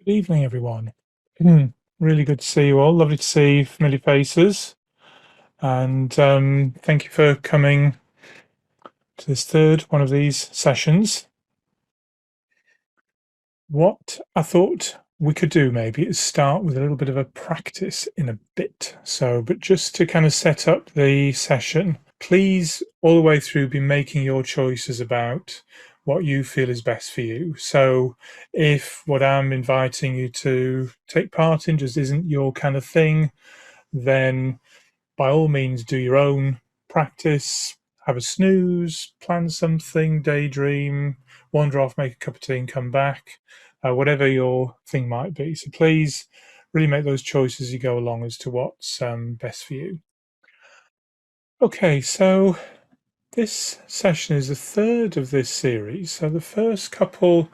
Good evening, everyone. Really good to see you all. Lovely to see familiar faces. And thank you for coming to this third one of these sessions. What I thought we could do maybe is start with a little bit of a practice in a bit. But just to kind of set up the session, please all the way through be making your choices about what you feel is best for you. So if what I'm inviting you to take part in just isn't your kind of thing, then by all means do your own practice, have a snooze, plan something, daydream, wander off, make a cup of tea and come back, whatever your thing might be. So please really make those choices as you go along as to what's best for you. Okay, so this session is the third of this series. So the first couple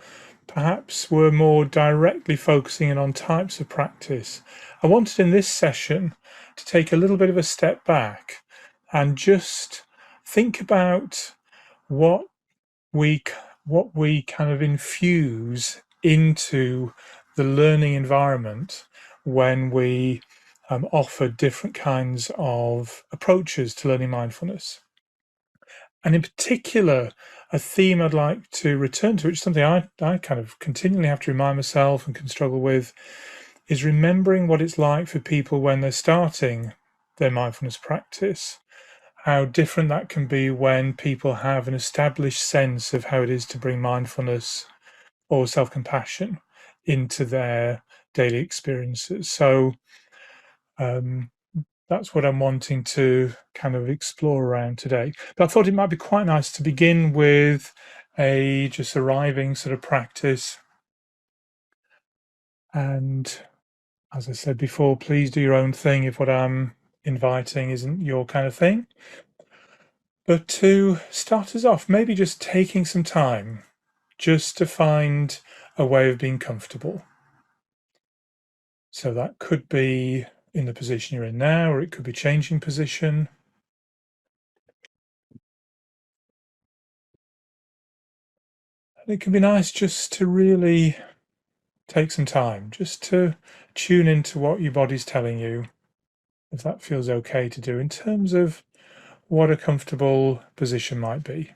perhaps were more directly focusing in on types of practice. I wanted in this session to take a little bit of a step back and just think about what we what we kind of infuse into the learning environment when we offer different kinds of approaches to learning mindfulness. And in particular, a theme I'd like to return to, which is something I kind of continually have to remind myself and can struggle with, is remembering what it's like for people when they're starting their mindfulness practice, how different that can be when people have an established sense of how it is to bring mindfulness or self-compassion into their daily experiences. So um, that's what I'm wanting to kind of explore around today. But I thought it might be quite nice to begin with a just arriving sort of practice. And as I said before, please do your own thing if what I'm inviting isn't your kind of thing. But to start us off, maybe just taking some time just to find a way of being comfortable. So that could be in the position you're in now, or it could be changing position. And it can be nice just to really take some time, just to tune into what your body's telling you, if that feels okay to do, in terms of what a comfortable position might be.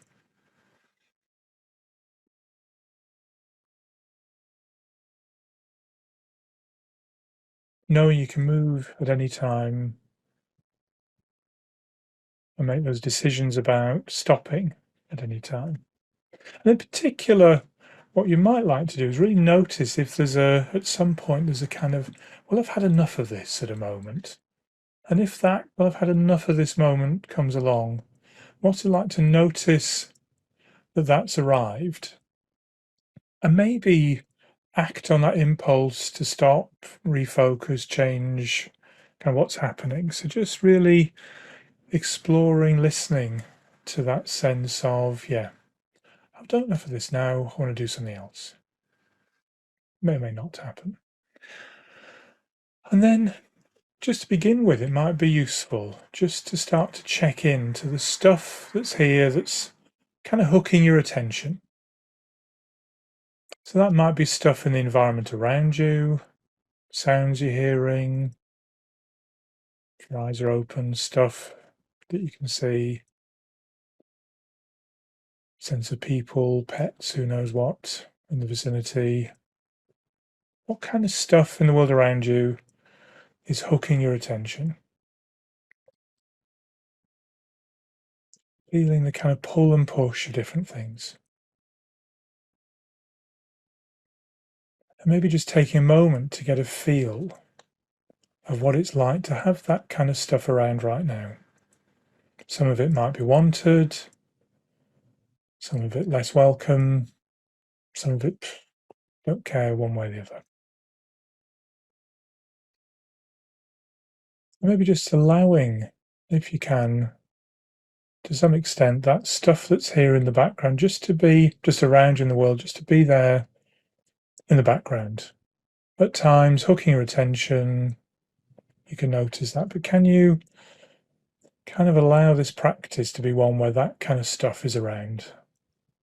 Knowing you can move at any time and make those decisions about stopping at any time. And in particular, what you might like to do is really notice if at some point, there's a kind of, well, I've had enough of this at a moment. And if that, well, I've had enough of this moment comes along, what's it like to notice that that's arrived and maybe act on that impulse to stop, refocus, change kind of what's happening. So just really exploring, listening to that sense of, yeah, I've done enough of this now. I want to do something else. May or may not happen. And then just to begin with, it might be useful just to start to check in to the stuff that's here that's kind of hooking your attention. So that might be stuff in the environment around you, sounds you're hearing, if your eyes are open, stuff that you can see, sense of people, pets, who knows what in the vicinity. What kind of stuff in the world around you is hooking your attention? Feeling the kind of pull and push of different things. And maybe just taking a moment to get a feel of what it's like to have that kind of stuff around right now. Some of it might be wanted, some of it less welcome, some of it don't care one way or the other. And maybe just allowing, if you can, to some extent, that stuff that's here in the background just to be just around you in the world, just to be there in the background. At times, hooking your attention, you can notice that, but can you kind of allow this practice to be one where that kind of stuff is around,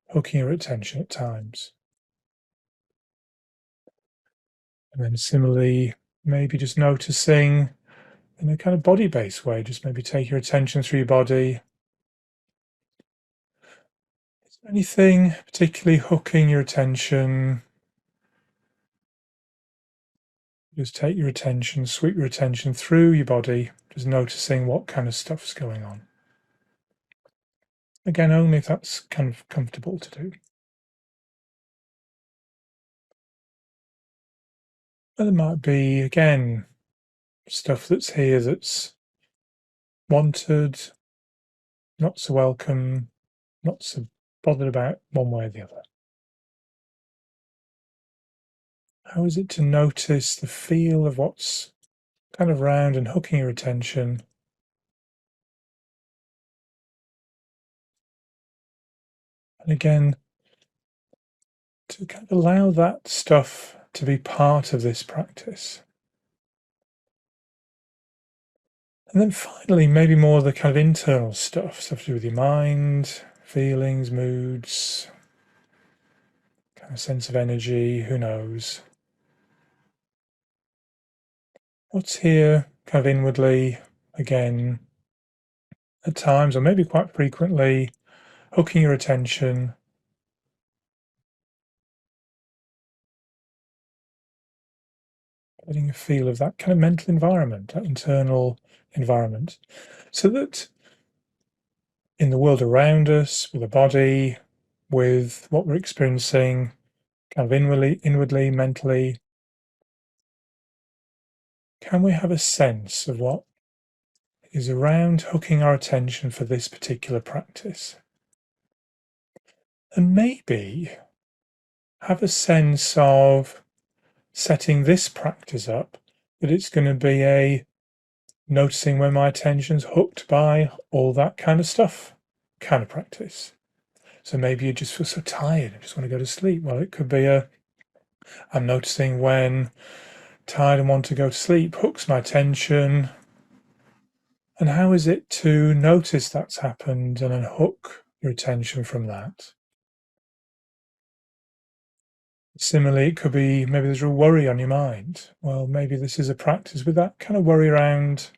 hooking your attention at times? And then similarly, maybe just noticing in a kind of body-based way, just maybe take your attention through your body. Is there anything particularly hooking your attention? Just take your attention, sweep your attention through your body, just noticing what kind of stuff's going on. Again, only if that's kind of comfortable to do. And there might be, again, stuff that's here that's wanted, not so welcome, not so bothered about one way or the other. How is it to notice the feel of what's kind of round and hooking your attention? And again, to kind of allow that stuff to be part of this practice. And then finally, maybe more of the kind of internal stuff to do with your mind, feelings, moods, kind of sense of energy, who knows. What's here kind of inwardly, again, at times, or maybe quite frequently, hooking your attention, getting a feel of that kind of mental environment, that internal environment, so that in the world around us, with the body, with what we're experiencing, kind of inwardly, mentally, can we have a sense of what is around hooking our attention for this particular practice? And maybe have a sense of setting this practice up, that it's going to be a noticing when my attention's hooked by all that kind of stuff kind of practice. So maybe you just feel so tired and just want to go to sleep. Well, it could be I'm noticing when tired and want to go to sleep hooks my attention. And how is it to notice that's happened and unhook your attention from that? Similarly, it could be maybe there's a worry on your mind. Well, maybe this is a practice with that kind of worry around,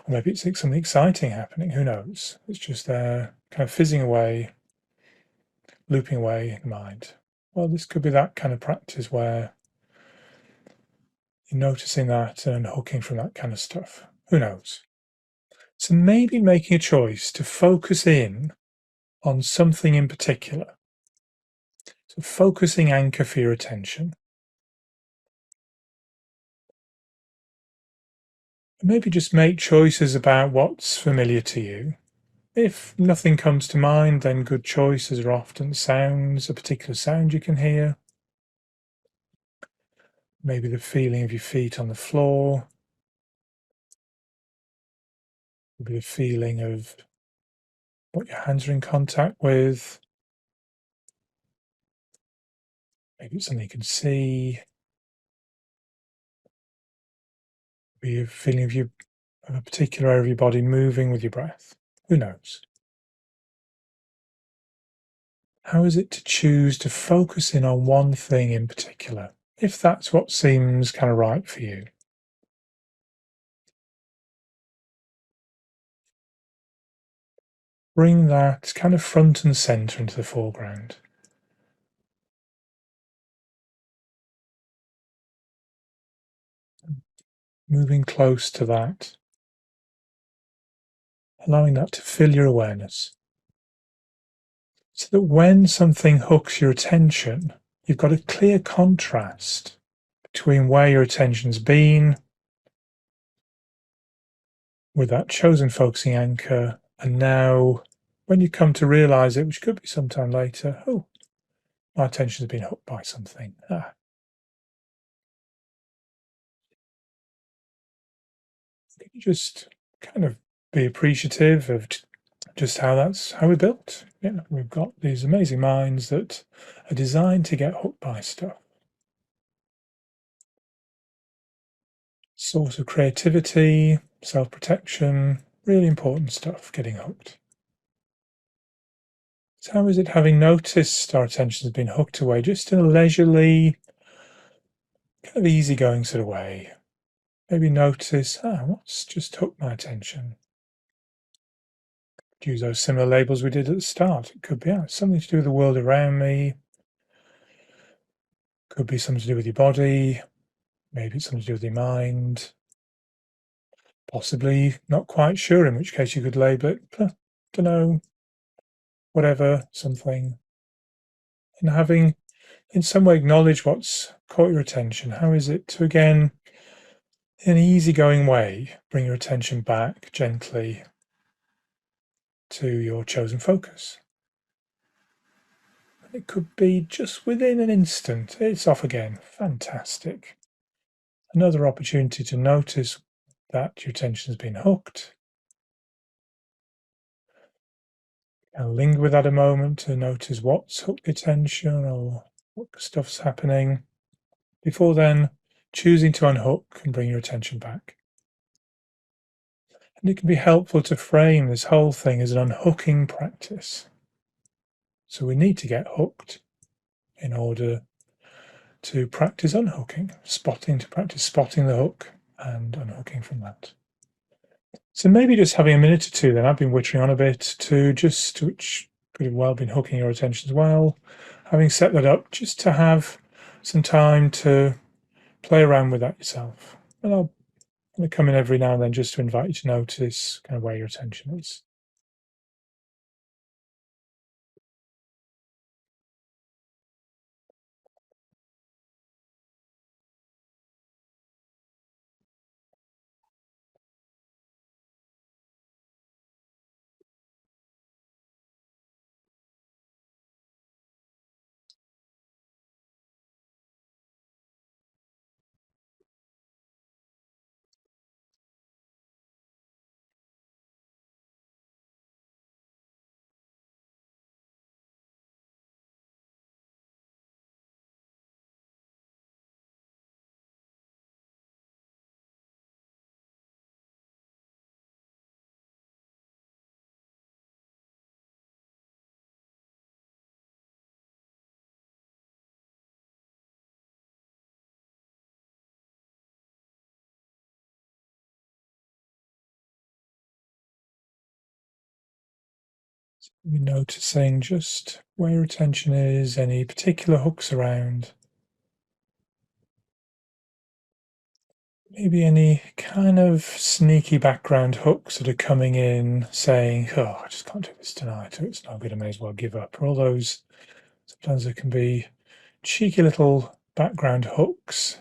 or maybe it's something exciting happening. Who knows? It's just there, kind of fizzing away, looping away in the mind. Well, this could be that kind of practice where you're noticing that and unhooking from that kind of stuff. Who knows? So maybe making a choice to focus in on something in particular. So focusing anchor for your attention. And maybe just make choices about what's familiar to you. If nothing comes to mind, then good choices are often sounds, a particular sound you can hear. Maybe the feeling of your feet on the floor. Maybe the feeling of what your hands are in contact with. Maybe it's something you can see. Maybe a feeling of a particular area of your body moving with your breath. Who knows? How is it to choose to focus in on one thing in particular, if that's what seems kind of right for you? Bring that kind of front and center into the foreground. Moving close to that, allowing that to fill your awareness. So that when something hooks your attention, you've got a clear contrast between where your attention's been with that chosen focusing anchor, and now when you come to realize it, which could be sometime later, oh, my attention's been hooked by something. Can you just kind of be appreciative of just how we're built? We've got these amazing minds that are designed to get hooked by stuff. Source of creativity, self-protection, really important stuff, getting hooked. So how is it, having noticed our attention has been hooked away, just in a leisurely, kind of easygoing sort of way. Maybe notice, what's just hooked my attention? Use those similar labels we did at the start. It could be something to do with the world around me. Could be something to do with your body. Maybe it's something to do with your mind. Possibly not quite sure, in which case you could label it, don't know, whatever, something. And having in some way acknowledge what's caught your attention. How is it to, again, in an easygoing way, bring your attention back gently to your chosen focus? It could be just within an instant. It's off again. Fantastic. Another opportunity to notice that your attention has been hooked. And linger with that a moment to notice what's hooked the attention or what stuff's happening, before then choosing to unhook and bring your attention back. And it can be helpful to frame this whole thing as an unhooking practice. So we need to get hooked in order to practice unhooking, to practice spotting the hook and unhooking from that. So maybe just having a minute or two then, I've been wittering on a bit, which could have well been hooking your attention as well. Having set that up, just to have some time to play around with that yourself. And I'll come in every now and then just to invite you to notice kind of where your attention is. You're noticing just where your attention is, any particular hooks around, maybe any kind of sneaky background hooks that are coming in saying, oh, I just can't do this tonight, or it's no good, I may as well give up. Or all those, sometimes there can be cheeky little background hooks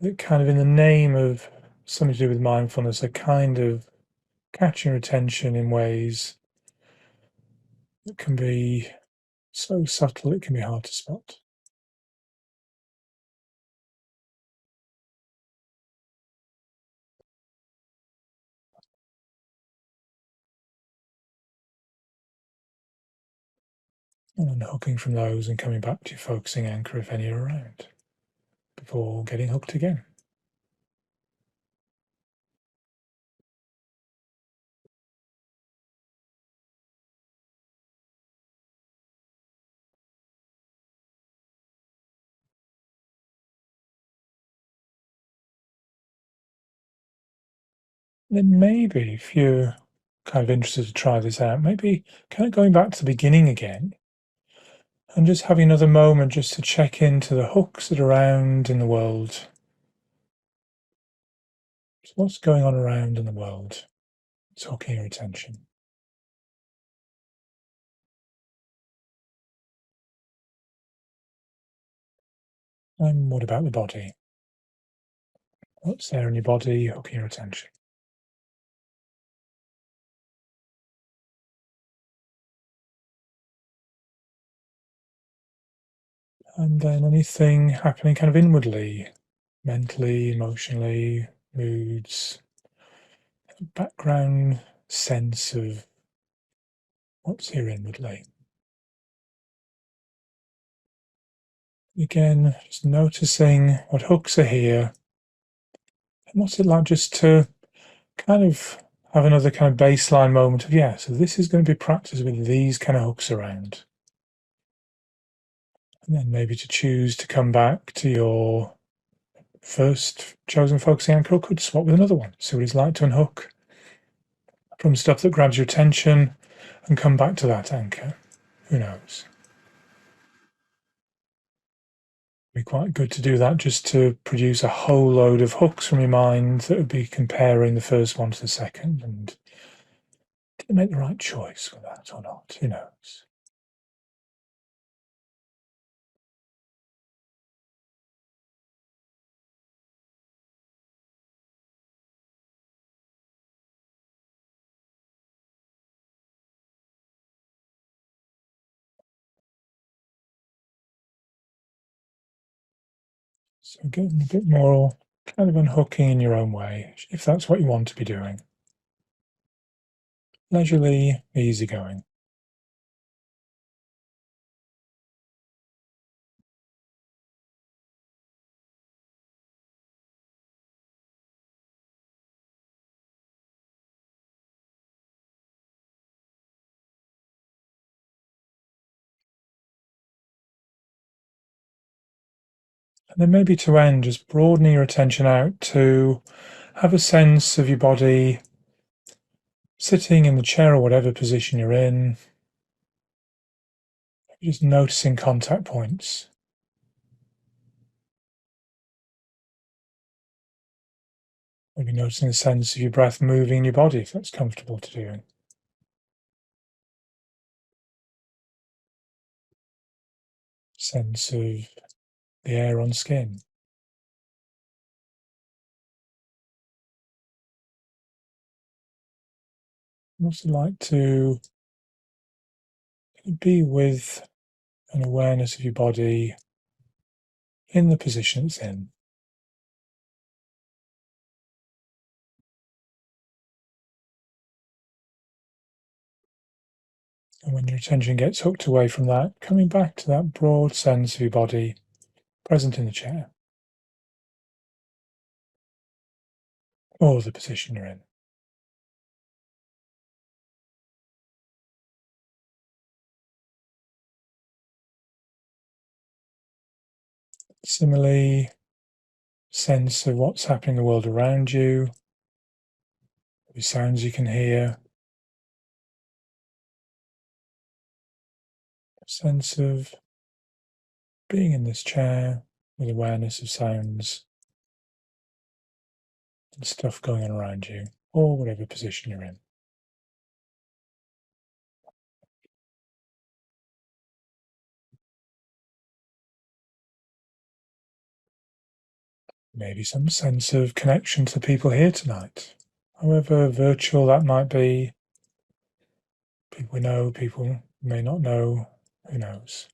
that kind of in the name of something to do with mindfulness are kind of catching your attention in ways that can be so subtle it can be hard to spot. And unhooking from those and coming back to your focusing anchor if any are around, before getting hooked again. Then maybe if you're kind of interested to try this out, maybe kind of going back to the beginning again and just having another moment just to check into the hooks that are around in the world. So what's going on around in the world? It's hooking your attention. And what about the body? What's there in your body hooking your attention? And then anything happening kind of inwardly, mentally, emotionally, moods, background sense of what's here inwardly. Again, just noticing what hooks are here, and what's it like just to kind of have another kind of baseline moment of, yeah, so this is going to be practice with these kind of hooks around. And then maybe to choose to come back to your first chosen focusing anchor, or could swap with another one. See what it's like to unhook from stuff that grabs your attention and come back to that anchor. Who knows? It'd be quite good to do that, just to produce a whole load of hooks from your mind that would be comparing the first one to the second, and did I make the right choice with that or not? Who knows? So getting a bit more kind of unhooking in your own way, if that's what you want to be doing. Leisurely, easygoing. And then maybe to end, just broadening your attention out to have a sense of your body sitting in the chair or whatever position you're in, just noticing contact points. Maybe noticing the sense of your breath moving in your body, if that's comfortable to do. Sense of the air on skin. I also like to be with an awareness of your body in the position it's in. And when your attention gets hooked away from that, coming back to that broad sense of your body present in the chair or the position you're in. Similarly, sense of what's happening in the world around you, the sounds you can hear, a sense of being in this chair with awareness of sounds and stuff going on around you, or whatever position you're in. Maybe some sense of connection to the people here tonight, however virtual that might be. People we know, people we may not know, who knows.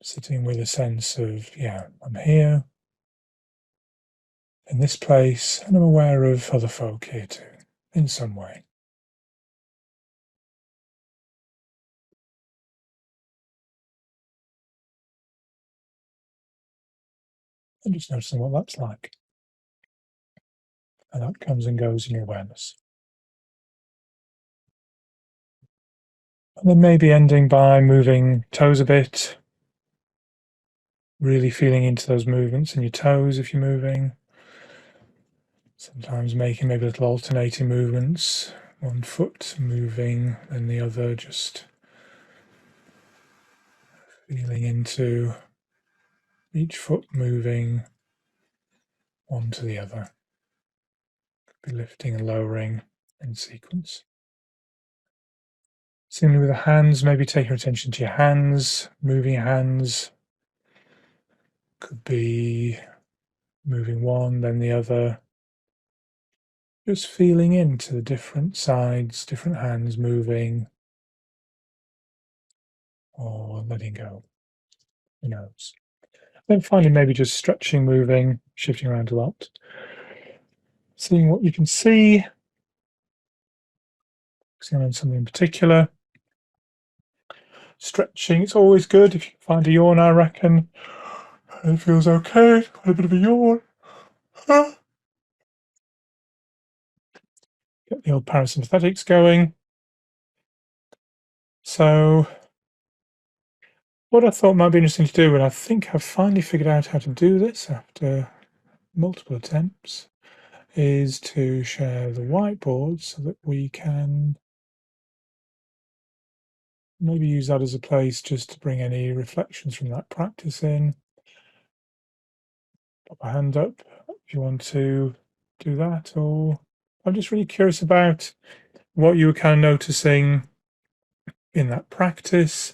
Sitting with a sense of, yeah, I'm here in this place and I'm aware of other folk here too, in some way. And just noticing what that's like. And that comes and goes in your awareness. And then maybe ending by moving toes a bit, really feeling into those movements in your toes if you're moving. Sometimes making maybe little alternating movements, one foot moving and the other, just feeling into each foot moving one to the other. Be lifting and lowering in sequence. Similarly with the hands, maybe take your attention to your hands, moving your hands. Could be moving one, then the other. Just feeling into the different sides, different hands moving, or letting go. Who knows? Then finally, maybe just stretching, moving, shifting around a lot. Seeing what you can see, focusing on something in particular. Stretching, it's always good if you can find a yawn, I reckon. It feels okay, quite a bit of a yawn. Get the old parasympathetics going. So What I thought might be interesting to do, and I think I've finally figured out how to do this after multiple attempts, is to share the whiteboard so that we can maybe use that as a place just to bring any reflections from that practice in. Pop a hand up if you want to do that, or I'm just really curious about what you were kind of noticing in that practice,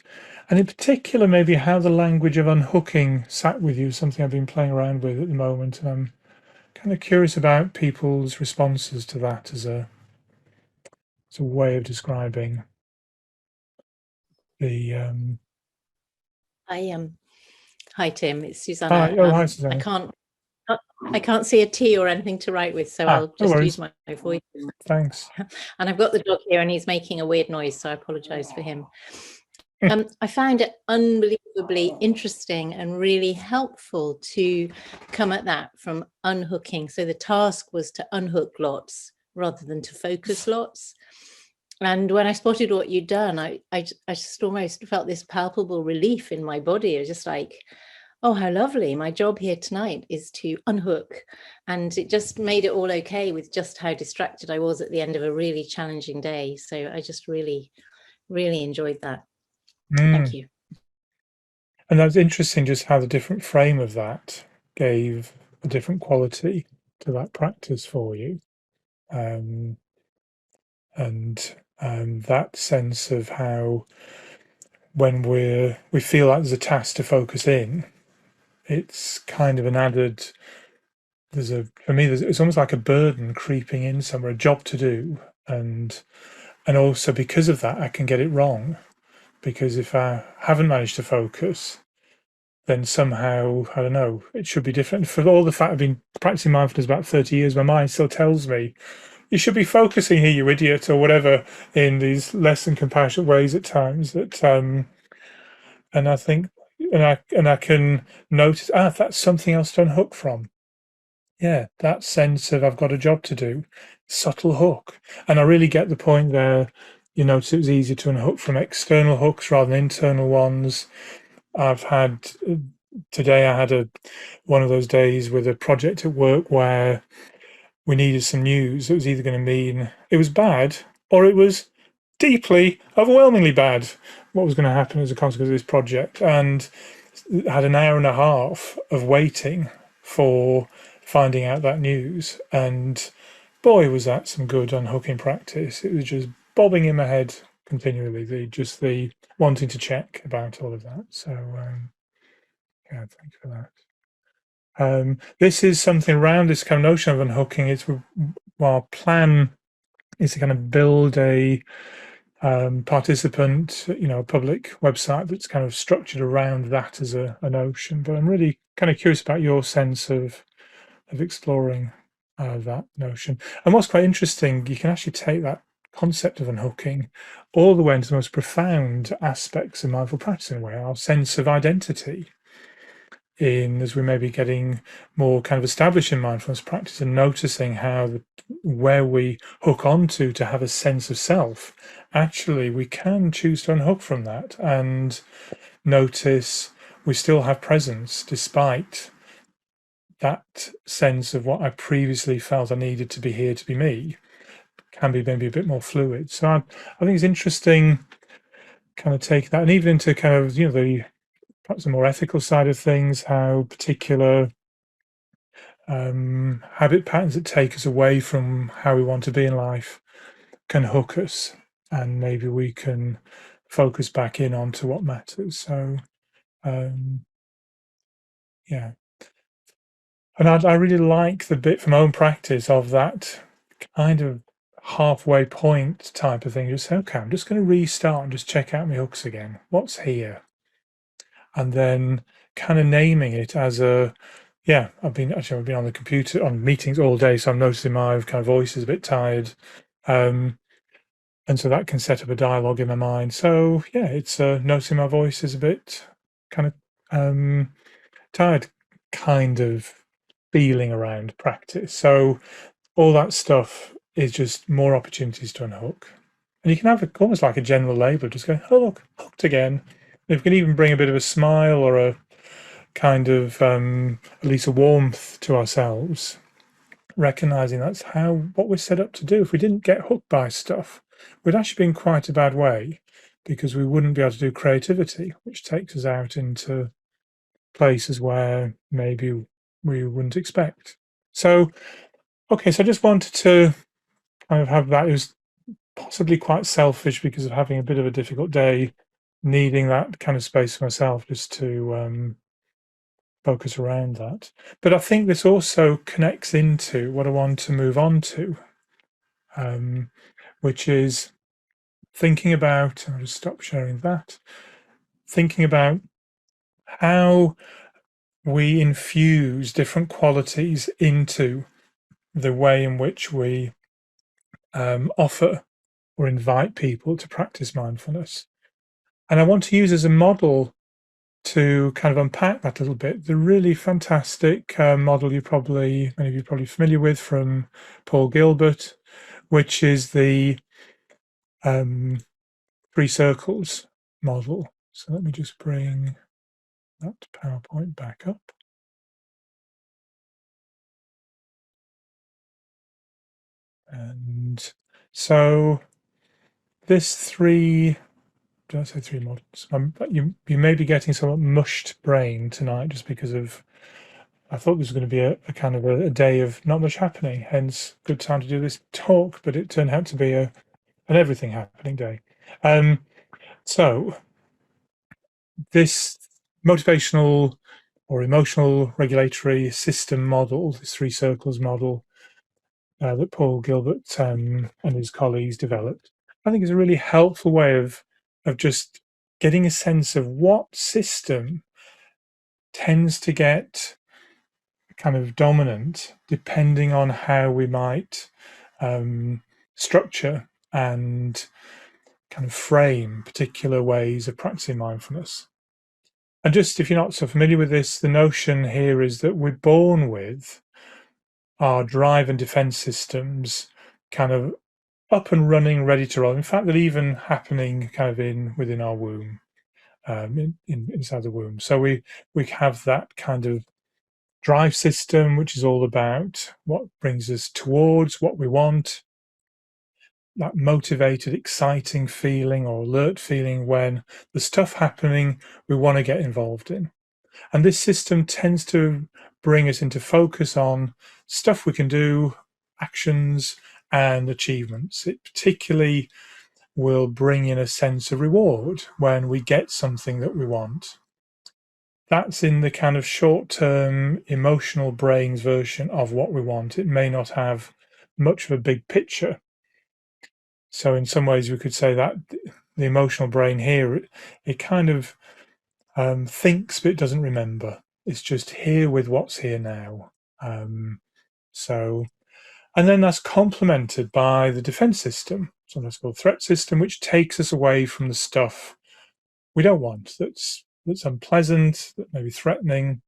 and in particular, maybe how the language of unhooking sat with you, something I've been playing around with at the moment, and I'm kind of curious about people's responses to that as a way of describing the. Hi Tim, it's Susanna. Hi, oh hi, I Susanna. can't I can't see a T or anything to write with, so I'll No just use worries. my voice. Thanks. And I've got the dog here, and he's making a weird noise, so I apologise for him. I found it unbelievably interesting and really helpful to come at that from unhooking. So the task was to unhook lots rather than to focus lots. And when I spotted what you'd done, I just almost felt this palpable relief in my body. It was just like, oh, how lovely. My job here tonight is to unhook. And it just made it all okay with just how distracted I was at the end of a really challenging day. So I just really, really enjoyed that. Thank you. And that's interesting, just how the different frame of that gave a different quality to that practice for you. That sense of how when we feel like there's a task to focus in, it's kind of an added, for me it's almost like a burden creeping in somewhere, a job to do, and also because of that I can get it wrong, because if I haven't managed to focus, then somehow, I don't know, it should be different. For all the fact I've been practicing mindfulness about 30 years, my mind still tells me, you should be focusing here, you idiot, or whatever, in these less than compassionate ways at times. That and I think, and I can notice, that's something else to unhook from. Yeah, that sense of I've got a job to do, subtle hook. And I really get the point there. You notice it was easier to unhook from external hooks rather than internal ones. I've had today, I had one of those days with a project at work where we needed some news. It was either going to mean it was bad or it was deeply, overwhelmingly bad, what was going to happen as a consequence of this project. And had an hour and a half of waiting for finding out that news. And boy, was that some good unhooking practice. It was just bobbing in my head continually, the wanting to check about all of that. So yeah, thank you for that. This is something around this kind of notion of unhooking. Our plan is to kind of build a participant, a public website that's kind of structured around that as a notion. But I'm really kind of curious about your sense of exploring that notion. And what's quite interesting, you can actually take that concept of unhooking all the way into the most profound aspects of mindful practice in a way, our sense of identity, as we may be getting more kind of established in mindfulness practice and noticing how where we hook onto to have a sense of self, actually we can choose to unhook from that and notice we still have presence despite that sense of what I previously felt I needed to be here to be me can be maybe a bit more fluid. So I think it's interesting kind of take that and even into kind of the perhaps the more ethical side of things, how particular habit patterns that take us away from how we want to be in life can hook us, and maybe we can focus back in onto what matters. So yeah, and I really like the bit from my own practice of that kind of halfway point type of thing. Just say, okay, I'm just going to restart and just check out my hooks again. What's here? And then kind of naming it as I've been on the computer on meetings all day, so I'm noticing my kind of voice is a bit tired. And so that can set up a dialogue in my mind. So yeah, it's noticing my voice is a bit kind of tired, kind of feeling around practice. So all that stuff is just more opportunities to unhook. And you can have almost like a general label, just go, oh look, hooked again. It can even bring a bit of a smile or a kind of at least a warmth to ourselves, recognizing that's what we're set up to do. If we didn't get hooked by stuff, we'd actually be in quite a bad way, because we wouldn't be able to do creativity, which takes us out into places where maybe we wouldn't expect. So, okay, so I just wanted to kind of have that. It was possibly quite selfish because of having a bit of a difficult day, needing that kind of space for myself just to focus around that. But I think this also connects into what I want to move on to, which is thinking about, I'll just stop sharing that, thinking about how we infuse different qualities into the way in which we offer or invite people to practice mindfulness. And I want to use as a model to kind of unpack that a little bit, the really fantastic model many of you probably familiar with, from Paul Gilbert, which is the 3 circles model. So let me just bring that PowerPoint back up. And so this did I say 3 models? You may be getting somewhat mushed brain tonight just because of, I thought this was going to be a kind of a day of not much happening, hence good time to do this talk, but it turned out to be an everything happening day. So this motivational or emotional regulatory system model, this 3 circles model that Paul Gilbert and his colleagues developed, I think is a really helpful way of just getting a sense of what system tends to get kind of dominant depending on how we might structure and kind of frame particular ways of practicing mindfulness. And just if you're not so familiar with this, the notion here is that we're born with our drive and defense systems kind of up and running, ready to roll. In fact, they're even happening kind of within our womb, inside the womb. So we have that kind of drive system, which is all about what brings us towards what we want, that motivated, exciting feeling or alert feeling when there's stuff happening we want to get involved in. And this system tends to bring us into focus on stuff we can do, actions and achievements. It particularly will bring in a sense of reward when we get something that we want. That's in the kind of short-term emotional brain's version of what we want. It may not have much of a big picture. So in some ways we could say that the emotional brain here, it kind of thinks but it doesn't remember. It's just here with what's here now. And then that's complemented by the defense system, sometimes called threat system, which takes us away from the stuff we don't want, that's unpleasant, that may be threatening.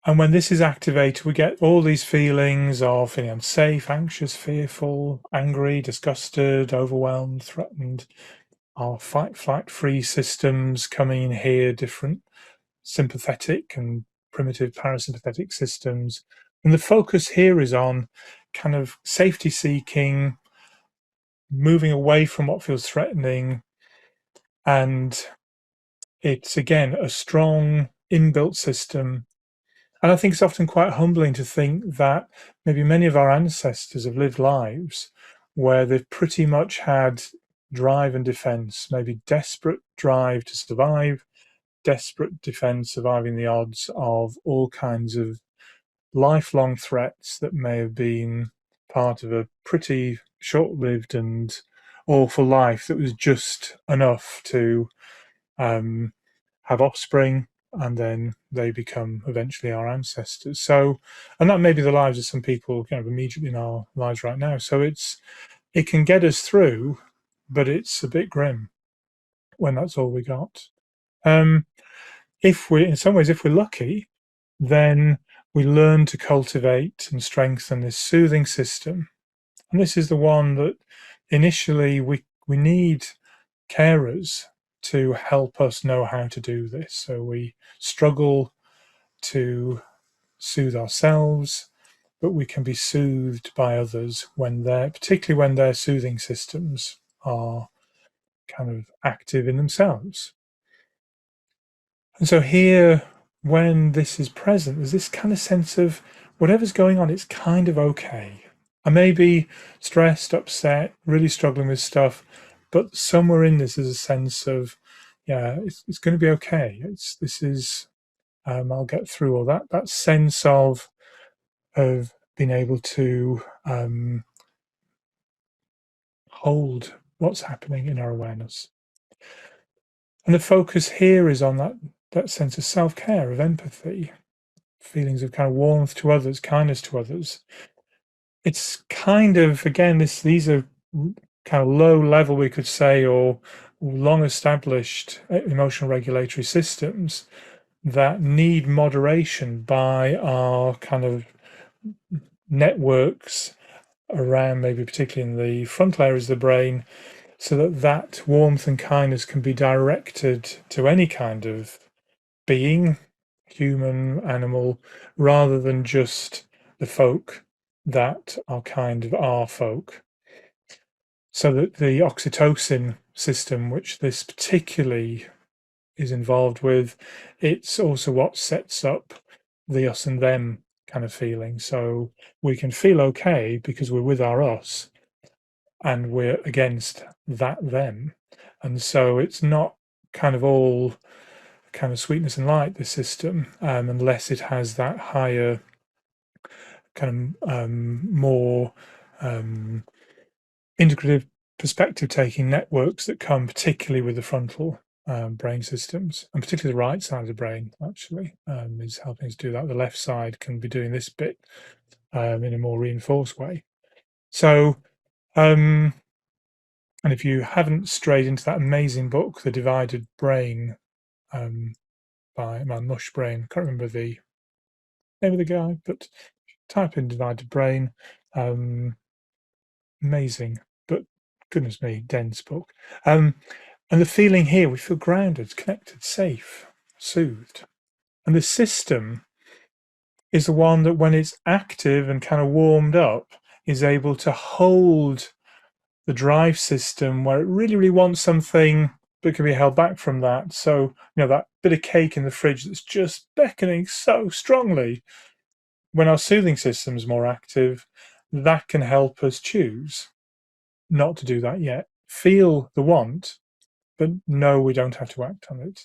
And when this is activated, we get all these feelings of feeling unsafe, anxious, fearful, angry, disgusted, overwhelmed, threatened. Our fight, flight, freeze systems coming in here, different sympathetic and primitive parasympathetic systems. And the focus here is on kind of safety seeking, moving away from what feels threatening. And it's, again, a strong inbuilt system. And I think it's often quite humbling to think that maybe many of our ancestors have lived lives where they've pretty much had drive and defense, maybe desperate drive to survive, desperate defense, surviving the odds of all kinds of lifelong threats that may have been part of a pretty short-lived and awful life that was just enough to have offspring, and then they become eventually our ancestors. So, and that may be the lives of some people kind of immediately in our lives right now. So it can get us through, but it's a bit grim when that's all we got. In some ways, if we're lucky, then we learn to cultivate and strengthen this soothing system. And this is the one that initially we need carers to help us know how to do this. So we struggle to soothe ourselves, but we can be soothed by others particularly when their soothing systems are kind of active in themselves. And so here, when this is present, there's this kind of sense of whatever's going on, it's kind of okay. I may be stressed, upset, really struggling with stuff, but somewhere in this is a sense of, yeah, it's going to be okay. I'll get through all that. That sense of being able to hold what's happening in our awareness. And the focus here is on that sense of self-care, of empathy, feelings of kind of warmth to others, kindness to others. It's kind of, again, these are kind of low level, we could say, or long established emotional regulatory systems that need moderation by our kind of networks around, maybe particularly in the frontal areas of the brain, so that warmth and kindness can be directed to any kind of being, human, animal, rather than just the folk that are kind of our folk. So that the oxytocin system, which this particularly is involved with, it's also what sets up the us and them kind of feeling. So we can feel okay because we're with our us and we're against that them. And so it's not kind of all kind of sweetness and light, the system, unless it has that higher kind of more integrative perspective taking networks that come particularly with the frontal brain systems, and particularly the right side of the brain actually is helping us do that. The left side can be doing this bit in a more reinforced way. So and if you haven't strayed into that amazing book, The Divided Brain, by Mush Brain, I can't remember the name of the guy, but type in Divided Brain. Amazing, but goodness me, dense book. And the feeling here, we feel grounded, connected, safe, soothed. And the system is the one that, when it's active and kind of warmed up, is able to hold the drive system where it really, really wants something but can be held back from that. So, that bit of cake in the fridge that's just beckoning so strongly, when our soothing system's more active, that can help us choose not to do that yet. Feel the want, but no, we don't have to act on it.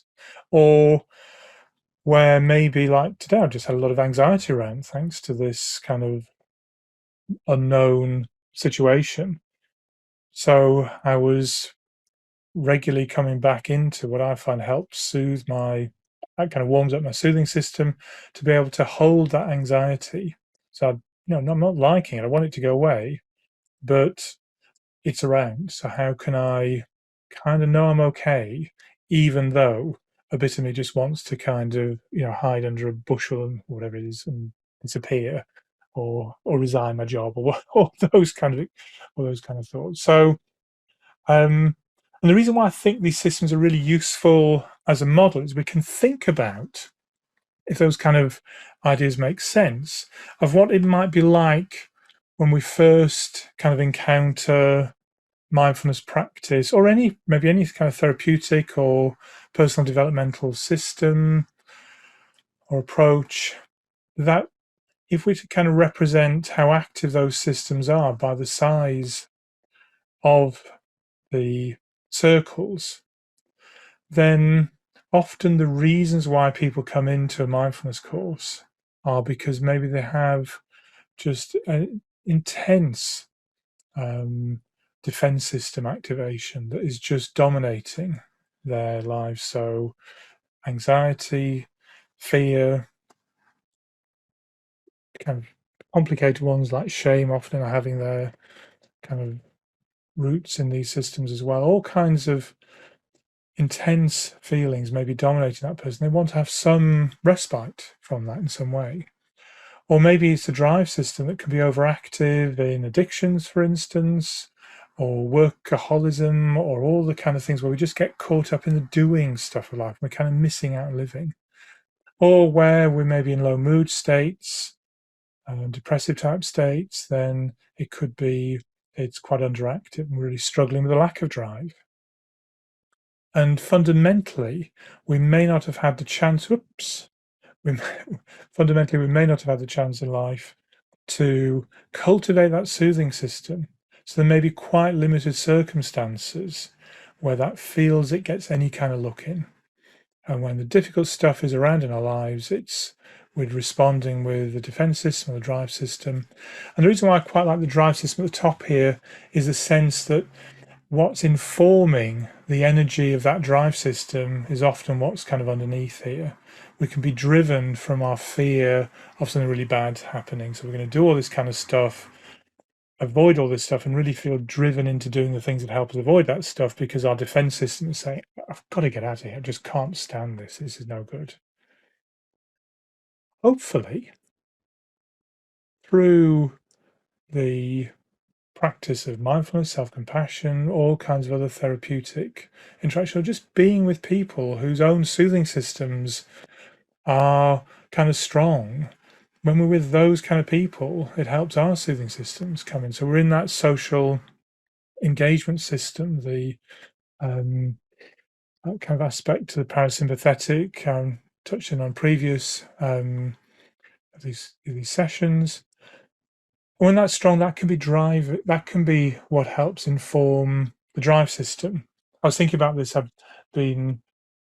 Or where maybe, like today, I just had a lot of anxiety around thanks to this kind of unknown situation. So I was regularly coming back into what I find helps soothe that kind of warms up my soothing system, to be able to hold that anxiety. So I'm not liking it. I want it to go away, but it's around. So how can I kind of know I'm okay, even though a bit of me just wants to kind of hide under a bushel and whatever it is and disappear, or resign my job, or all those kind of thoughts. So and the reason why I think these systems are really useful as a model is we can think about, if those kind of ideas make sense, of what it might be like when we first kind of encounter mindfulness practice, or maybe any kind of therapeutic or personal developmental system or approach, that if we kind of represent how active those systems are by the size of the circles, then often the reasons why people come into a mindfulness course are because maybe they have just an intense defense system activation that is just dominating their lives. So anxiety, fear, kind of complicated ones like shame often are having their kind of roots in these systems as well. All kinds of intense feelings may be dominating that person. They want to have some respite from that in some way. Or maybe it's a drive system that can be overactive in addictions, for instance, or workaholism, or all the kind of things where we just get caught up in the doing stuff of life. We're kind of missing out on living. Or where we may be in low mood states, depressive type states, then it could be it's quite underactive and really struggling with a lack of drive. And fundamentally, we may not have had the chance, fundamentally, we may not have had the chance in life to cultivate that soothing system. So there may be quite limited circumstances where that feels it gets any kind of look in. And when the difficult stuff is around in our lives, we're responding with the defense system or the drive system. And the reason why I quite like the drive system at the top here is the sense that what's informing the energy of that drive system is often what's kind of underneath here. We can be driven from our fear of something really bad happening. So we're going to do all this kind of stuff, avoid all this stuff, and really feel driven into doing the things that help us avoid that stuff because our defense system is saying, I've got to get out of here. I just can't stand this. This is no good. Hopefully, through the practice of mindfulness, self-compassion, all kinds of other therapeutic interaction, or just being with people whose own soothing systems are kind of strong. When we're with those kind of people, it helps our soothing systems come in. So we're in that social engagement system, the that kind of aspect to the parasympathetic, touched on previous these sessions. When that's strong, that can be what helps inform the drive system. I was thinking about this. I've been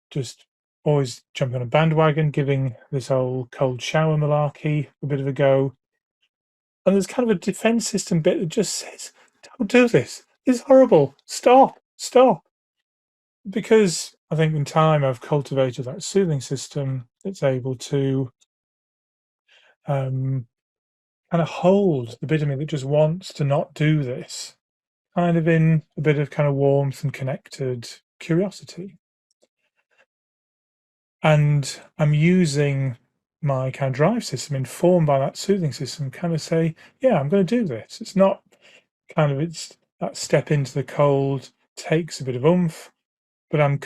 just always jumping on a bandwagon, giving this old cold shower malarkey a bit of a go. And there's kind of a defense system bit that just says, don't do this. It's horrible. Stop. Because I think in time I've cultivated that soothing system that's able to kind of hold the bit of me that just wants to not do this, kind of in a bit of kind of warmth and connected curiosity. And I'm using my kind of drive system informed by that soothing system, kind of say, yeah, I'm going to do this. It's not kind of, it's that step into the cold takes a bit of oomph, but I'm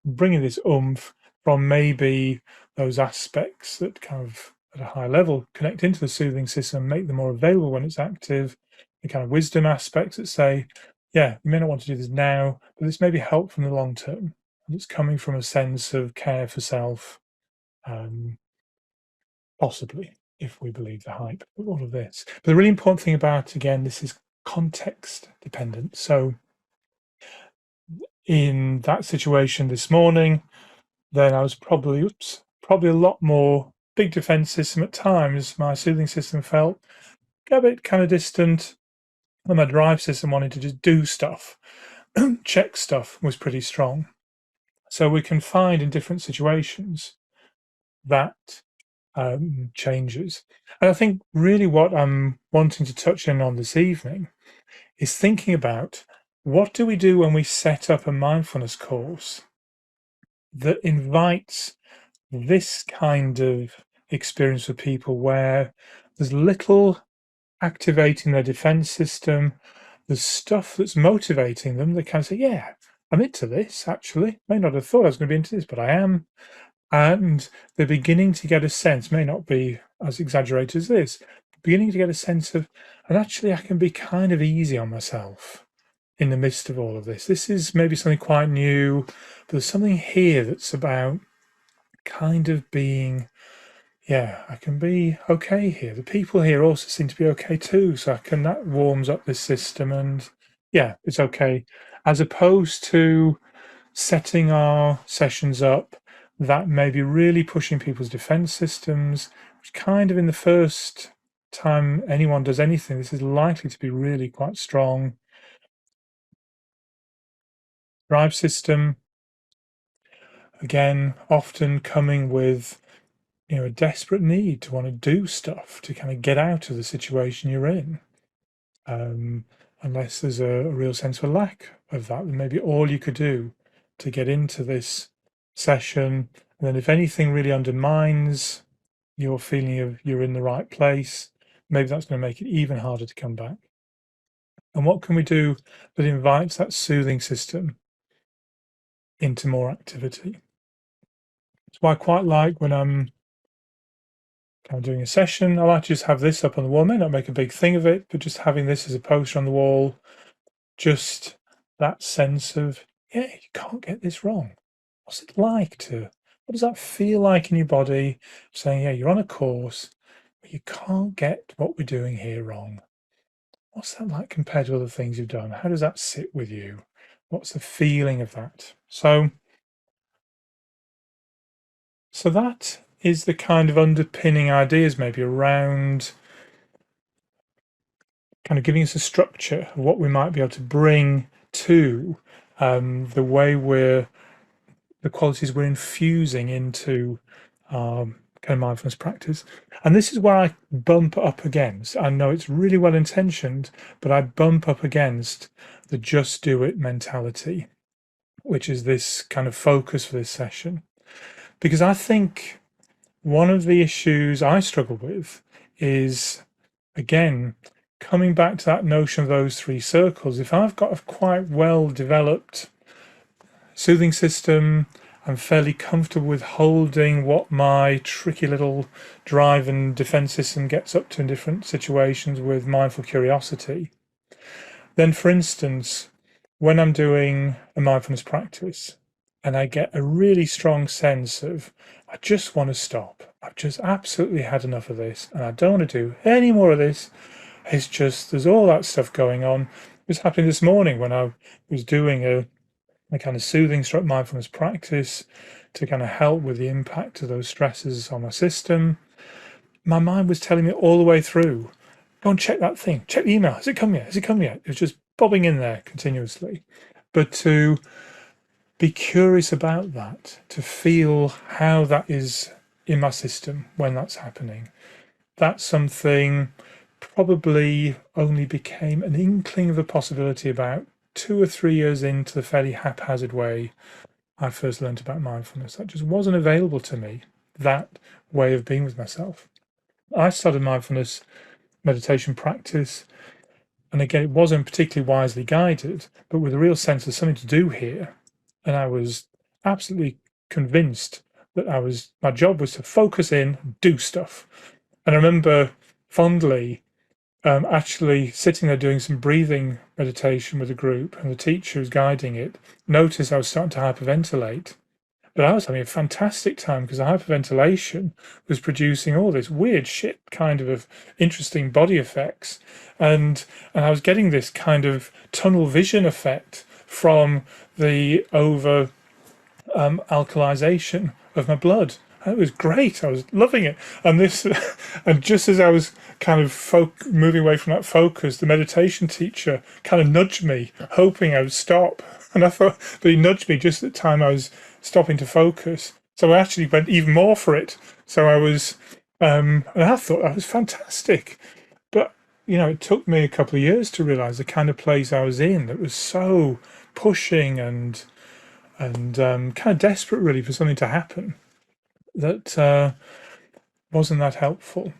bringing this oomph from maybe those aspects that kind of at a high level connect into the soothing system, make them more available when it's active, the kind of wisdom aspects that say, yeah, you may not want to do this now, but this may be helpful in the long term. And it's coming from a sense of care for self, possibly, if we believe the hype of all of this. But the really important thing about, again, this is context dependent. So in that situation this morning, then I was probably a lot more big defense system at times. My soothing system felt a bit kind of distant, and my drive system wanted to just do stuff. Check stuff was pretty strong. So we can find in different situations that changes. And I think really what I'm wanting to touch in on this evening is thinking about what do we do when we set up a mindfulness course that invites this kind of experience for people where there's little activating their defense system, there's stuff that's motivating them. They kind of say, yeah, I'm into this, actually. May not have thought I was going to be into this, but I am. And they're beginning to get a sense, may not be as exaggerated as this, beginning to get a sense of, and actually I can be kind of easy on myself in the midst of all of this. This is maybe something quite new, but there's something here that's about kind of being, yeah, I can be okay here. The people here also seem to be okay too. So that warms up this system, and yeah, it's okay. As opposed to setting our sessions up that may be really pushing people's defense systems, which kind of in the first time anyone does anything, this is likely to be really quite strong. Drive system, again, often coming with a desperate need to want to do stuff to kind of get out of the situation you're in. Unless there's a real sense of lack of that, then maybe all you could do to get into this session. And then if anything really undermines your feeling of you're in the right place, maybe that's going to make it even harder to come back. And what can we do that invites that soothing system into more activity? That's why I quite like when I'm kind of doing a session, I like to just have this up on the wall. I may not make a big thing of it, but just having this as a poster on the wall, just that sense of, yeah, you can't get this wrong. What's it like to, what does that feel like in your body? Saying, yeah, you're on a course, but you can't get what we're doing here wrong. What's that like compared to other things you've done? How does that sit with you? What's the feeling of that? So that is the kind of underpinning ideas maybe around kind of giving us a structure of what we might be able to bring to the way the qualities we're infusing into kind of mindfulness practice. And this is where I bump up against, I know it's really well intentioned, but I bump up against the just do it mentality, which is this kind of focus for this session. Because I think one of the issues I struggle with is, again, coming back to that notion of those three circles. If I've got a quite well developed soothing system, I'm fairly comfortable with holding what my tricky little drive and defense system gets up to in different situations with mindful curiosity, then, for instance, when I'm doing a mindfulness practice and I get a really strong sense of, I just want to stop. I've just absolutely had enough of this and I don't want to do any more of this. It's just, there's all that stuff going on. It was happening this morning when I was doing a kind of soothing stroke mindfulness practice to kind of help with the impact of those stresses on my system. My mind was telling me all the way through, go and check that thing, check the email. Has it come yet? Has it come yet? It was just bobbing in there continuously. But to be curious about that, to feel how that is in my system when that's happening, that's something probably only became an inkling of a possibility about 2 or 3 years into the fairly haphazard way I first learned about mindfulness. That just wasn't available to me, that way of being with myself. I started mindfulness meditation practice, and again, it wasn't particularly wisely guided, but with a real sense of something to do here. And I was absolutely convinced that my job was to focus in, do stuff. And I remember fondly actually sitting there doing some breathing meditation with a group, and the teacher who's guiding it noticed I was starting to hyperventilate. But I was having a fantastic time because the hyperventilation was producing all this weird shit kind of interesting body effects. And I was getting this kind of tunnel vision effect from the over alkalization of my blood. It was great. I was loving it. And this, and just as I was kind of moving away from that focus, the meditation teacher kind of nudged me, hoping I would stop. And I thought, but he nudged me just at the time I was stopping to focus. So I actually went even more for it. So I was, and I thought that was fantastic. But, it took me a couple of years to realize the kind of place I was in that was so pushing and kind of desperate really for something to happen, that wasn't that helpful.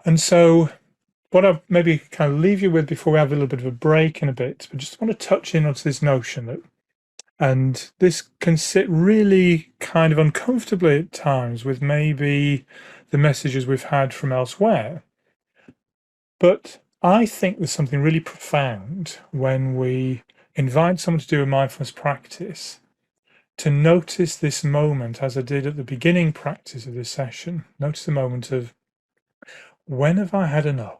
And so what I maybe kind of leave you with before we have a little bit of a break in a bit, but just want to touch in onto this notion that, and this can sit really kind of uncomfortably at times with maybe the messages we've had from elsewhere. But I think there's something really profound when we invite someone to do a mindfulness practice, to notice this moment, as I did at the beginning practice of this session, notice the moment of, when have I had enough?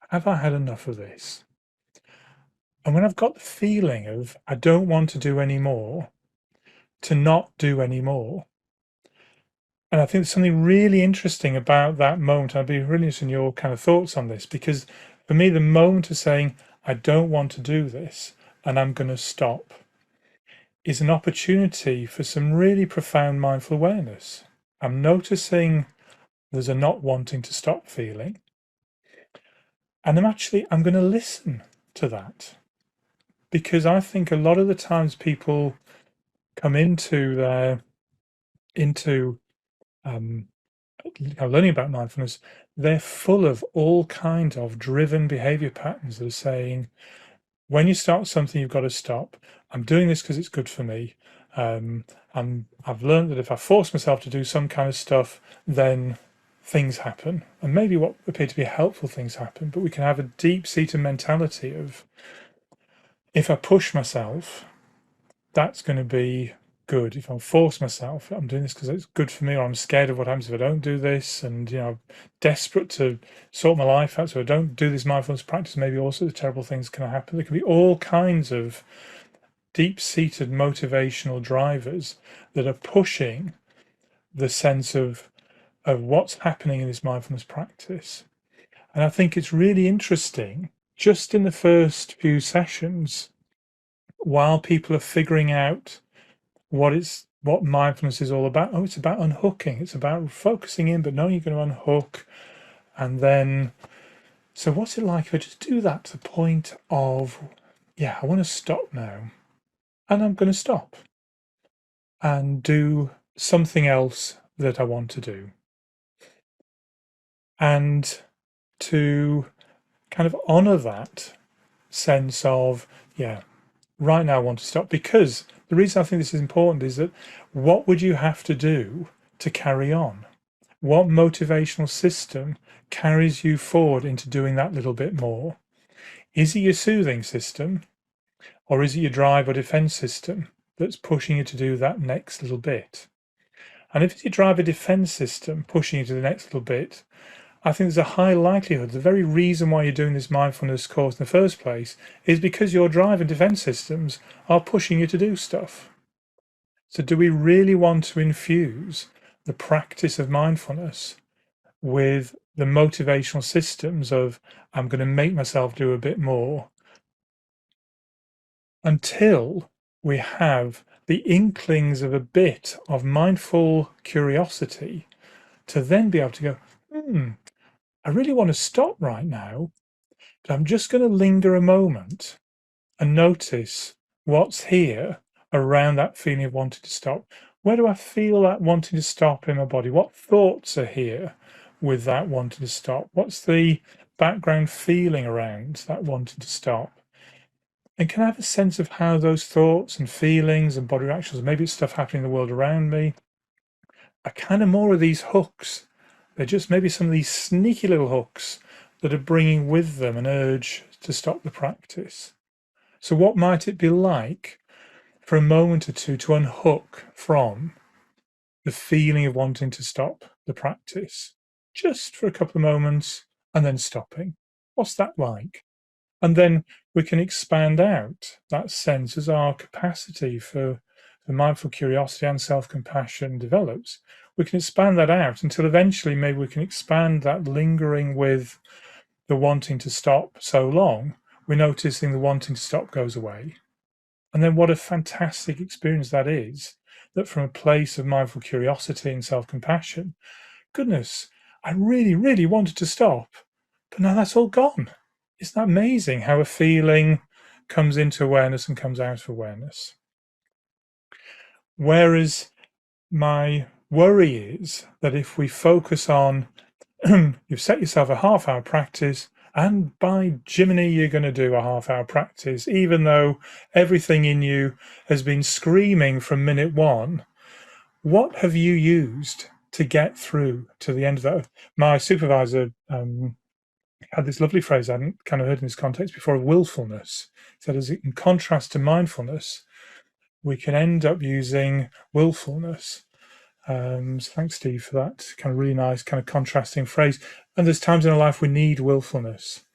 Have I had enough of this? And when I've got the feeling of, I don't want to do any more, to not do any more. And I think there's something really interesting about that moment. I'd be really interested in your kind of thoughts on this, because for me, the moment of saying, I don't want to do this, and I'm going to stop, is an opportunity for some really profound mindful awareness. I'm noticing there's a not wanting to stop feeling. And I'm going to listen to that. Because I think a lot of the times people come into learning about mindfulness, they're full of all kinds of driven behavior patterns that are saying, when you start something, you've got to stop. I'm doing this because it's good for me. I've learned that if I force myself to do some kind of stuff, then things happen. And maybe what appear to be helpful things happen, but we can have a deep-seated mentality of, if I push myself, that's going to be good. If I force myself, I'm doing this because it's good for me, or I'm scared of what happens if I don't do this, and I'm desperate to sort my life out, so I don't do this mindfulness practice. Maybe also the terrible things can happen. There can be all kinds of deep-seated motivational drivers that are pushing the sense of what's happening in this mindfulness practice. And I think it's really interesting, just in the first few sessions, while people are figuring out what mindfulness is all about. Oh, it's about unhooking. It's about focusing in, but knowing you're going to unhook. And then, so what's it like if I just do that to the point of, yeah, I want to stop now. And I'm going to stop and do something else that I want to do. And to kind of honor that sense of, yeah, right now I want to stop. Because the reason I think this is important is that what would you have to do to carry on? What motivational system carries you forward into doing that little bit more? Is it your soothing system, or is it your drive or defense system that's pushing you to do that next little bit? And if it's your drive or defense system pushing you to the next little bit, I think there's a high likelihood the very reason why you're doing this mindfulness course in the first place is because your drive and defense systems are pushing you to do stuff. So do we really want to infuse the practice of mindfulness with the motivational systems of, I'm going to make myself do a bit more, until we have the inklings of a bit of mindful curiosity to then be able to go, I really want to stop right now, but I'm just going to linger a moment and notice what's here around that feeling of wanting to stop. Where do I feel that wanting to stop in my body? What thoughts are here with that wanting to stop? What's the background feeling around that wanting to stop? And can I have a sense of how those thoughts and feelings and body reactions, maybe it's stuff happening in the world around me, are kind of more of these hooks. They're just maybe some of these sneaky little hooks that are bringing with them an urge to stop the practice. So what might it be like for a moment or two to unhook from the feeling of wanting to stop the practice, just for a couple of moments, and then stopping? What's that like? And then we can expand out that sense as our capacity for mindful curiosity and self-compassion develops. We can expand that out until eventually maybe we can expand that lingering with the wanting to stop so long, we're noticing the wanting to stop goes away. And then what a fantastic experience that is, that from a place of mindful curiosity and self-compassion, goodness, I really, really wanted to stop, but now that's all gone. Isn't that amazing how a feeling comes into awareness and comes out of awareness? Whereas my worry is that if we focus on, you've set yourself a half-hour practice, and by Jiminy, you're going to do a half-hour practice, even though everything in you has been screaming from minute one. What have you used to get through to the end of that? My supervisor had this lovely phrase I hadn't kind of heard in this context before, of willfulness. He said, as in contrast to mindfulness, we can end up using willfulness. So thanks, Steve, for that kind of really nice kind of contrasting phrase. And there's times in our life we need willfulness,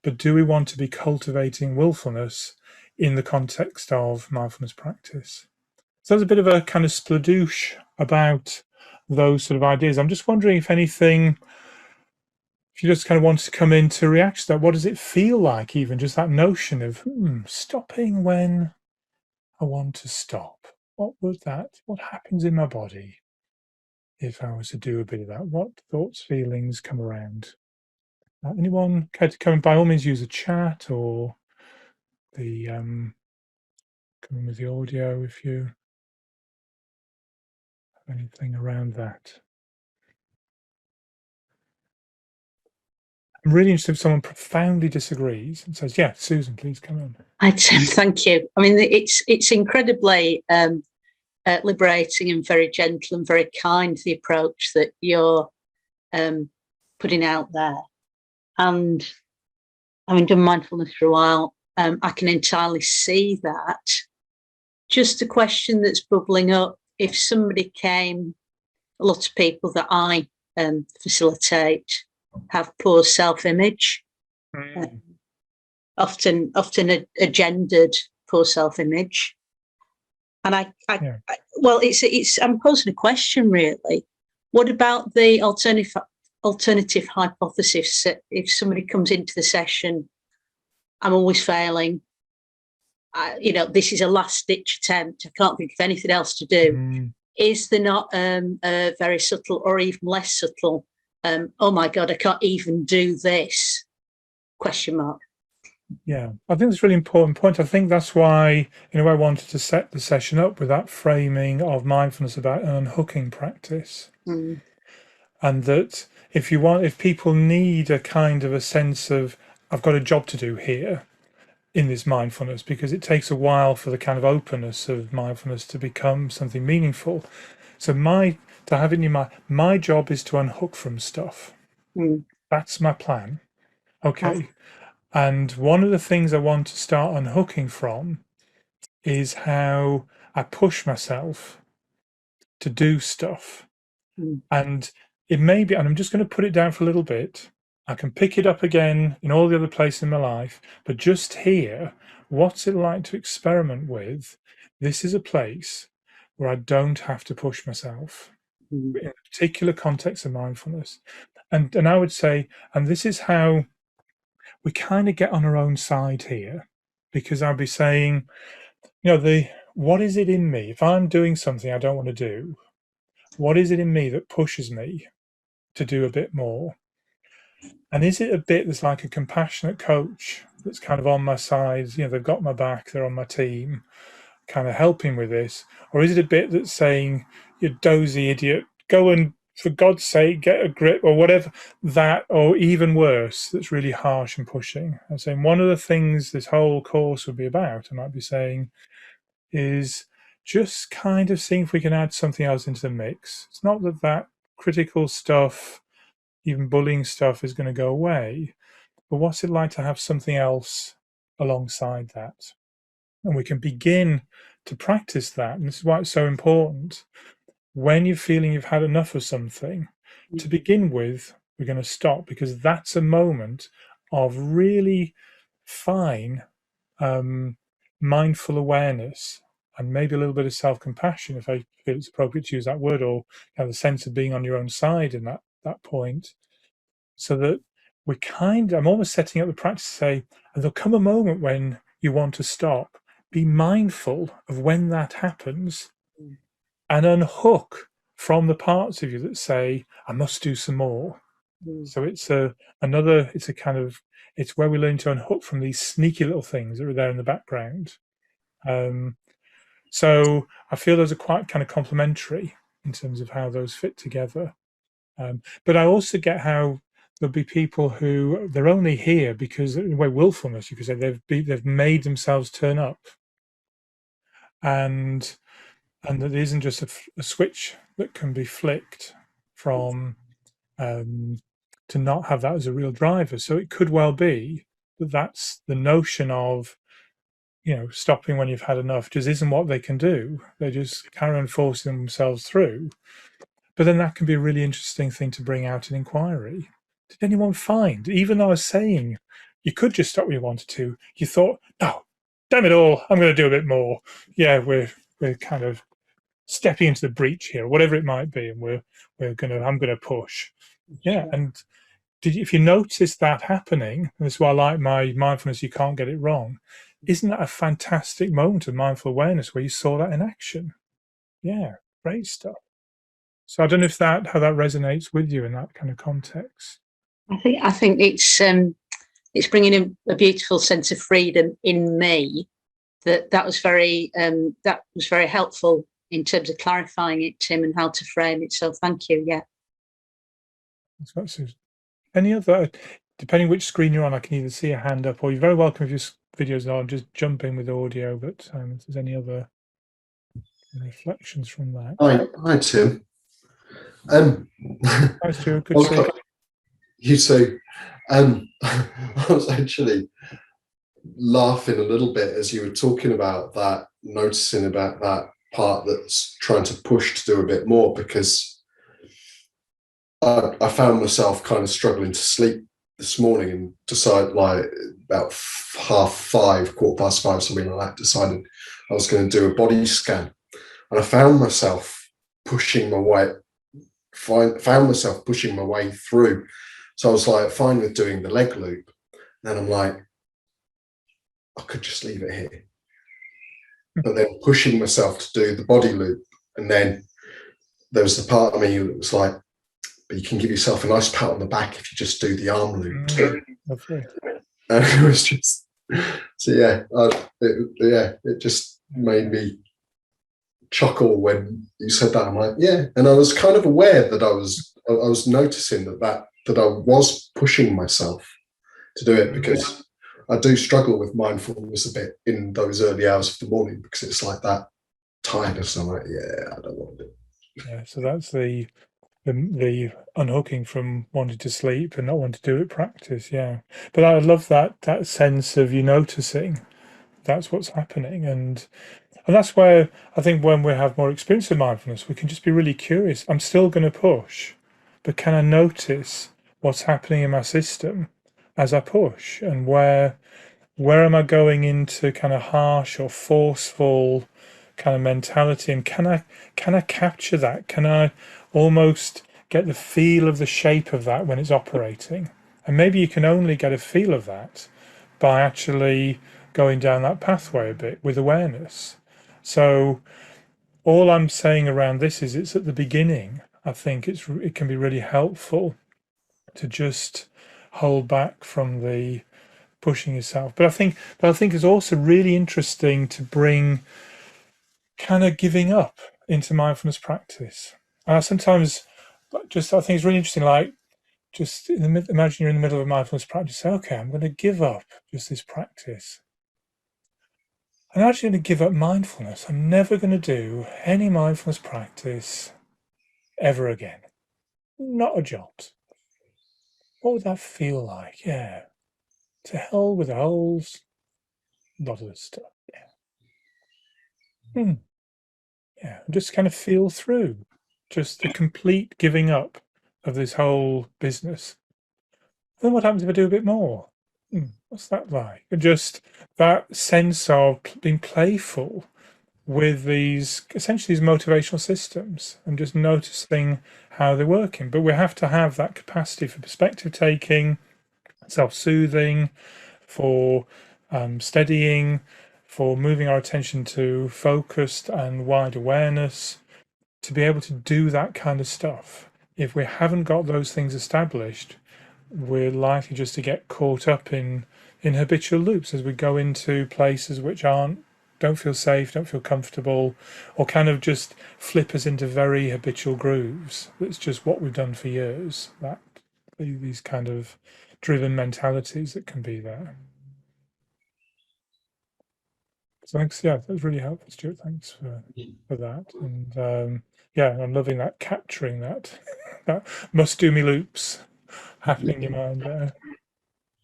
but do we want to be cultivating willfulness in the context of mindfulness practice? So there's a bit of a kind of spladoosh about those sort of ideas. I'm just wondering if anything, if you just kind of want to come in to react to that, what does it feel like, even just that notion of stopping when I want to stop? What happens in my body if I was to do a bit of that? What thoughts, feelings come around? Anyone care to come? By all means, use a chat or the come in with the audio if you have anything around that. I'm really interested if someone profoundly disagrees and says, yeah, Susan, please come in. Thank you. I mean, it's incredibly liberating and very gentle and very kind, the approach that you're putting out there. And having done mindfulness for a while, I can entirely see that. Just a question that's bubbling up: if somebody came, a lot of people that I facilitate have poor self-image, often a gendered poor self-image. And well, I'm posing a question really. What about the alternative hypothesis that if somebody comes into the session, I'm always failing, this is a last-ditch attempt, I can't think of anything else to do. Is there not a very subtle or even less subtle, oh my God, I can't even do this, question mark? Yeah, I think that's a really important point. I think that's why, in a way, I wanted to set the session up with that framing of mindfulness about an unhooking practice. And that if people need a kind of a sense of, I've got a job to do here in this mindfulness, because it takes a while for the kind of openness of mindfulness to become something meaningful. So to have it in your mind, my job is to unhook from stuff. That's my plan. Okay. And one of the things I want to start unhooking from is how I push myself to do stuff. And it may be, and I'm just going to put it down for a little bit. I can pick it up again in all the other places in my life, but just here, what's it like to experiment with? This is a place where I don't have to push myself in a particular context of mindfulness. And I would say, and this is how we kind of get on our own side here, because I'll be saying, what is it in me? If I'm doing something I don't want to do, what is it in me that pushes me to do a bit more? And is it a bit that's like a compassionate coach that's kind of on my side, they've got my back, they're on my team, kind of helping with this? Or is it a bit that's saying, you dozy idiot, go and, for God's sake, get a grip, or whatever that, or even worse, that's really harsh and pushing? I'm saying one of the things this whole course would be about, I might be saying, is just kind of seeing if we can add something else into the mix. It's not that critical stuff, even bullying stuff, is going to go away, but what's it like to have something else alongside that? And we can begin to practice that. And this is why it's so important. When you're feeling you've had enough of something, to begin with, we're going to stop, because that's a moment of really fine mindful awareness, and maybe a little bit of self-compassion, if I feel it's appropriate to use that word, or have the sense of being on your own side in that point, so that I'm almost setting up the practice to say, and there'll come a moment when you want to stop. Be mindful of when that happens, and unhook from the parts of you that say, I must do some more. So it's where we learn to unhook from these sneaky little things that are there in the background. So I feel those are quite kind of complementary in terms of how those fit together. But I also get how there'll be people who they're only here because, in a way, willfulness, you could say, they've made themselves turn up, and that isn't just a switch that can be flicked from to not have that as a real driver. So it could well be that that's the notion of, stopping when you've had enough just isn't what they can do. They just carry on forcing themselves through. But then that can be a really interesting thing to bring out in inquiry. Did anyone find, even though I was saying you could just stop when you wanted to, you thought, no, damn it all, I'm going to do a bit more. Yeah, we're kind of stepping into the breach here, whatever it might be, and I'm going to push. Yeah, and if you notice that happening, and this is why I like my mindfulness, you can't get it wrong. Isn't that a fantastic moment of mindful awareness where you saw that in action? Yeah, great stuff. So I don't know how that resonates with you in that kind of context. I think it's bringing a beautiful sense of freedom in me. That was very helpful in terms of clarifying it, Tim, and how to frame it. So thank you. Yeah. That's Susan. Any other? depending which screen you're on, I can either see a hand up, or you're very welcome if your videos are just jump in with audio. But if there's any other reflections from that. Hi Tim. Hi Stuart, good to see you. So I was actually laughing a little bit as you were talking about that, noticing about that part that's trying to push to do a bit more, because I found myself kind of struggling to sleep this morning, and decided, like about 5:30, 5:15, something like that, decided I was going to do a body scan, and I found myself pushing my way through. So I was like fine with doing the leg loop, and then I'm like, I could just leave it here. But then pushing myself to do the body loop, and then there was the part of me that was like, but you can give yourself a nice pat on the back if you just do the arm loop too. Lovely. And it was just, so yeah, it just made me chuckle when you said that. I'm like, yeah, and I was kind of aware that I was noticing that I was pushing myself to do it, because I do struggle with mindfulness a bit in those early hours of the morning, because it's like that tiredness. I'm like, yeah, I don't want to do it. Yeah, so that's the unhooking from wanting to sleep and not wanting to do it practice. Yeah, but I love that sense of you noticing that's what's happening, and that's where I think when we have more experience of mindfulness, we can just be really curious. I'm still going to push, but can I notice what's happening in my system as I push, and where am I going into kind of harsh or forceful kind of mentality, and can I capture that? Can I almost get the feel of the shape of that when it's operating? And maybe you can only get a feel of that by actually going down that pathway a bit with awareness. So all I'm saying around this is it's at the beginning. I think it can be really helpful to just hold back from the pushing yourself. But I think it's also really interesting to bring kind of giving up into mindfulness practice. Sometimes I think it's really interesting, like just imagine you're in the middle of a mindfulness practice, say, okay, I'm going to give up just this practice. I'm actually going to give up mindfulness. I'm never going to do any mindfulness practice ever again. Not a jot. What would that feel like? Yeah. To hell with the whole lot of this stuff. Yeah. Yeah. Just kind of feel through just the complete giving up of this whole business. Then what happens if I do a bit more? What's that like? Just that sense of being playful with essentially these motivational systems, and just noticing how they're working. But we have to have that capacity for perspective taking, self-soothing, for steadying, for moving our attention to focused and wide awareness, to be able to do that kind of stuff. If we haven't got those things established, we're likely just to get caught up in habitual loops as we go into places which don't feel safe, don't feel comfortable, or kind of just flip us into very habitual grooves. That's just what we've done for years. These kind of driven mentalities that can be there. Thanks. Yeah, that was really helpful, Stuart. Thanks for that. And yeah, I'm loving that, capturing that must do me loops happening in your mind there.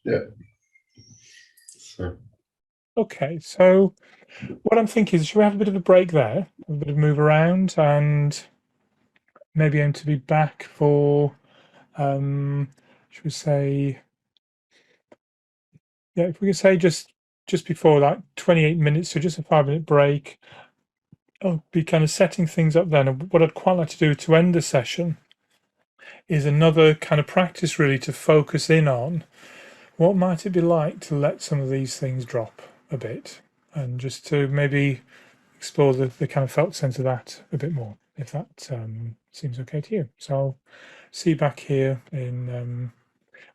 Yeah. So. Okay, so what I'm thinking is, should we have a bit of a break there, a bit of move around, and maybe aim to be back for, should we say, yeah, if we could say just before, like 28 minutes, so just a 5-minute break. I'll be kind of setting things up then. And what I'd quite like to do to end the session is another kind of practice, really, to focus in on what might it be like to let some of these things drop a bit, and just to maybe explore the kind of felt sense of that a bit more, if that seems okay to you. So I'll see you back here in,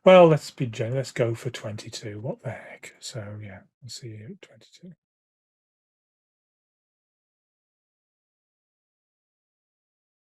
well, let's be generous, let's go for 22. What the heck? So yeah, I'll see you at 22.